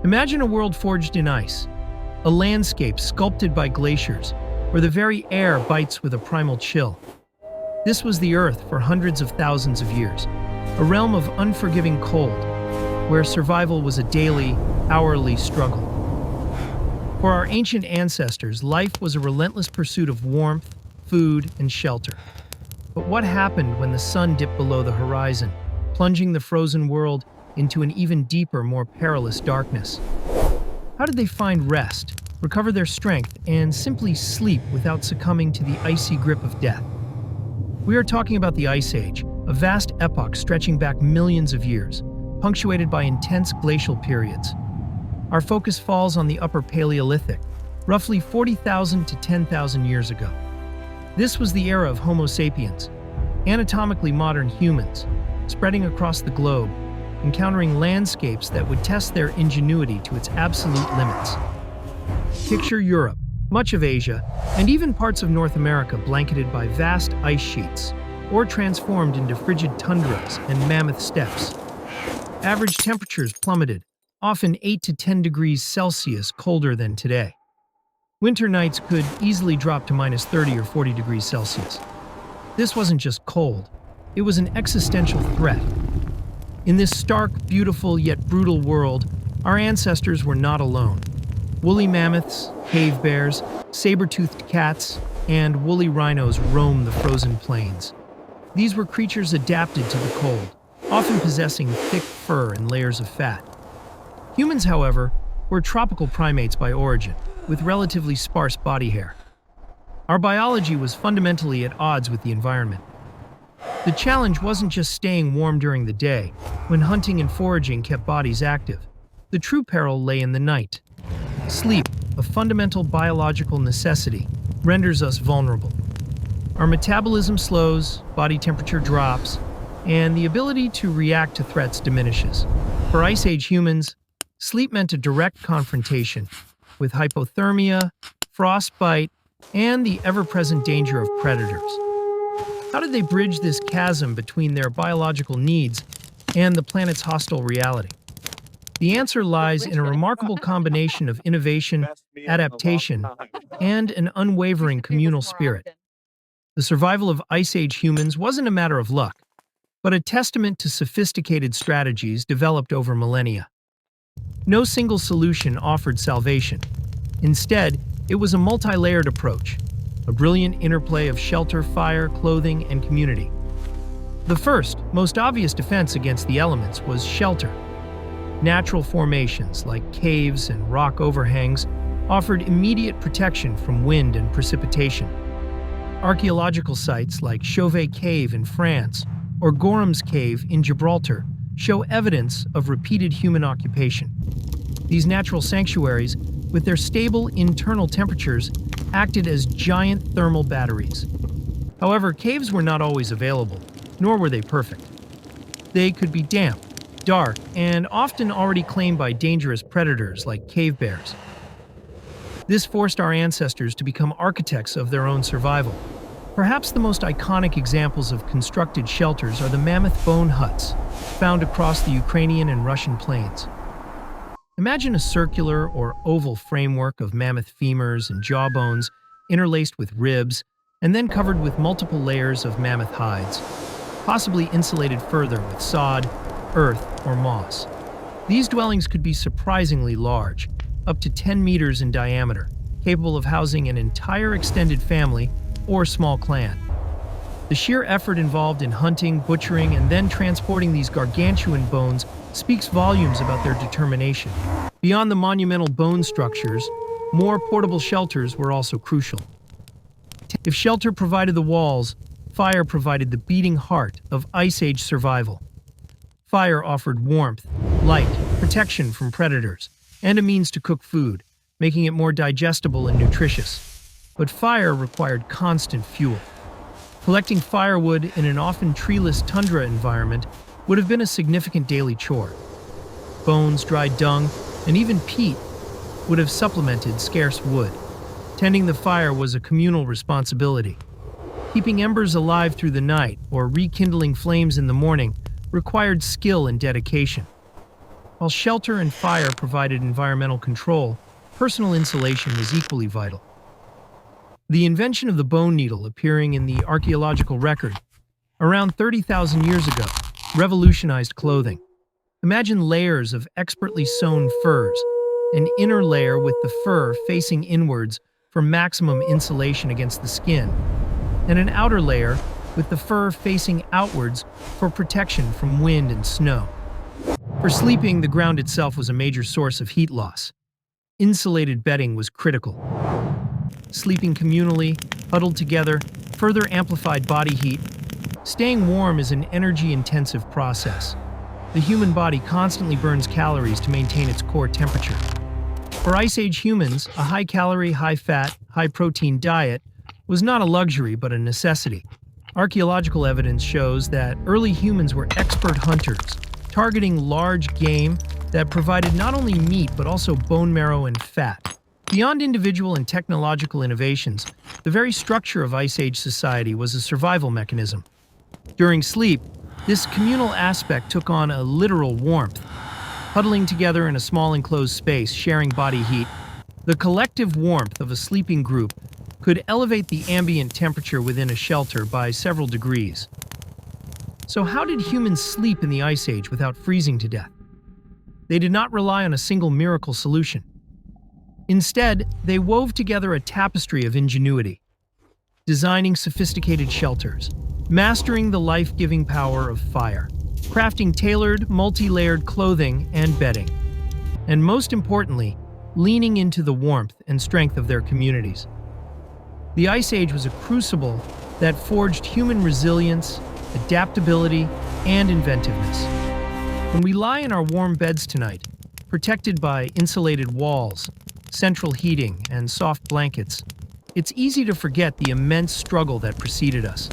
Imagine a world forged in ice, a landscape sculpted by glaciers, where the very air bites with a primal chill. This was the Earth for hundreds of thousands of years, a realm of unforgiving cold, where survival was a daily, hourly struggle. For our ancient ancestors, life was a relentless pursuit of warmth, food, and shelter. But what happened when the sun dipped below the horizon, plunging the frozen world into an even deeper, more perilous darkness? How did they find rest, recover their strength, and simply sleep without succumbing to the icy grip of death? We are talking about the Ice Age, a vast epoch stretching back millions of years, punctuated by intense glacial periods. Our focus falls on the Upper Paleolithic, roughly 40,000 to 10,000 years ago. This was the era of Homo sapiens, anatomically modern humans, spreading across the globe, encountering landscapes that would test their ingenuity to its absolute limits. Picture Europe, much of Asia, and even parts of North America blanketed by vast ice sheets, or transformed into frigid tundras and mammoth steppes. Average temperatures plummeted, often 8 to 10 degrees Celsius colder than today. Winter nights could easily drop to minus 30 or 40 degrees Celsius. This wasn't just cold, it was an existential threat. In this stark, beautiful, yet brutal world, our ancestors were not alone. Woolly mammoths, cave bears, saber-toothed cats, and woolly rhinos roamed the frozen plains. These were creatures adapted to the cold, often possessing thick fur and layers of fat. Humans, however, were tropical primates by origin, with relatively sparse body hair. Our biology was fundamentally at odds with the environment. The challenge wasn't just staying warm during the day, when hunting and foraging kept bodies active. The true peril lay in the night. Sleep, a fundamental biological necessity, renders us vulnerable. Our metabolism slows, body temperature drops, and the ability to react to threats diminishes. For Ice Age humans, sleep meant a direct confrontation with hypothermia, frostbite, and the ever-present danger of predators. How did they bridge this chasm between their biological needs and the planet's hostile reality? The answer lies in a remarkable combination of innovation, adaptation, and an unwavering communal spirit. The survival of Ice Age humans wasn't a matter of luck, but a testament to sophisticated strategies developed over millennia. No single solution offered salvation. Instead, it was a multi-layered approach, a brilliant interplay of shelter, fire, clothing, and community. The first, most obvious defense against the elements was shelter. Natural formations like caves and rock overhangs offered immediate protection from wind and precipitation. Archaeological sites like Chauvet Cave in France or Gorham's Cave in Gibraltar show evidence of repeated human occupation. These natural sanctuaries, with their stable internal temperatures, acted as giant thermal batteries. However, caves were not always available, nor were they perfect. They could be damp, dark, and often already claimed by dangerous predators like cave bears. This forced our ancestors to become architects of their own survival. Perhaps the most iconic examples of constructed shelters are the mammoth bone huts found across the Ukrainian and Russian plains. Imagine a circular or oval framework of mammoth femurs and jawbones interlaced with ribs and then covered with multiple layers of mammoth hides, possibly insulated further with sod, earth, or moss. These dwellings could be surprisingly large, up to 10 meters in diameter, capable of housing an entire extended family or small clan. The sheer effort involved in hunting, butchering, and then transporting these gargantuan bones speaks volumes about their determination. Beyond the monumental bone structures, more portable shelters were also crucial. If shelter provided the walls, fire provided the beating heart of Ice Age survival. Fire offered warmth, light, protection from predators, and a means to cook food, making it more digestible and nutritious. But fire required constant fuel. Collecting firewood in an often treeless tundra environment would have been a significant daily chore. Bones, dried dung, and even peat would have supplemented scarce wood. Tending the fire was a communal responsibility. Keeping embers alive through the night or rekindling flames in the morning required skill and dedication. While shelter and fire provided environmental control, personal insulation was equally vital. The invention of the bone needle, appearing in the archaeological record around 30,000 years ago, revolutionized clothing. Imagine layers of expertly sewn furs, an inner layer with the fur facing inwards for maximum insulation against the skin, and an outer layer with the fur facing outwards for protection from wind and snow. For sleeping, the ground itself was a major source of heat loss. Insulated bedding was critical. Sleeping communally, huddled together, further amplified body heat. Staying warm is an energy-intensive process. The human body constantly burns calories to maintain its core temperature. For Ice Age humans, a high-calorie, high-fat, high-protein diet was not a luxury but a necessity. Archaeological evidence shows that early humans were expert hunters, targeting large game that provided not only meat but also bone marrow and fat. Beyond individual and technological innovations, the very structure of Ice Age society was a survival mechanism. During sleep, this communal aspect took on a literal warmth. Huddling together in a small enclosed space, sharing body heat, the collective warmth of a sleeping group could elevate the ambient temperature within a shelter by several degrees. So how did humans sleep in the Ice Age without freezing to death? They did not rely on a single miracle solution. Instead, they wove together a tapestry of ingenuity, designing sophisticated shelters, mastering the life-giving power of fire, crafting tailored, multi-layered clothing and bedding, and most importantly, leaning into the warmth and strength of their communities. The Ice Age was a crucible that forged human resilience, adaptability, and inventiveness. When we lie in our warm beds tonight, protected by insulated walls, central heating, and soft blankets, it's easy to forget the immense struggle that preceded us.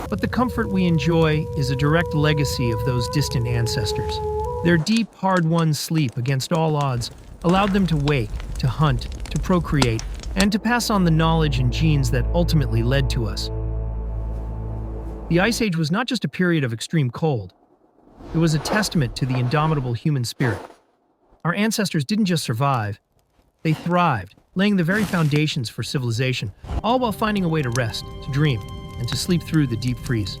But the comfort we enjoy is a direct legacy of those distant ancestors. Their deep, hard-won sleep against all odds allowed them to wake, to hunt, to procreate, and to pass on the knowledge and genes that ultimately led to us. The Ice Age was not just a period of extreme cold. It was a testament to the indomitable human spirit. Our ancestors didn't just survive, they thrived, laying the very foundations for civilization, all while finding a way to rest, to dream, and to sleep through the deep freeze.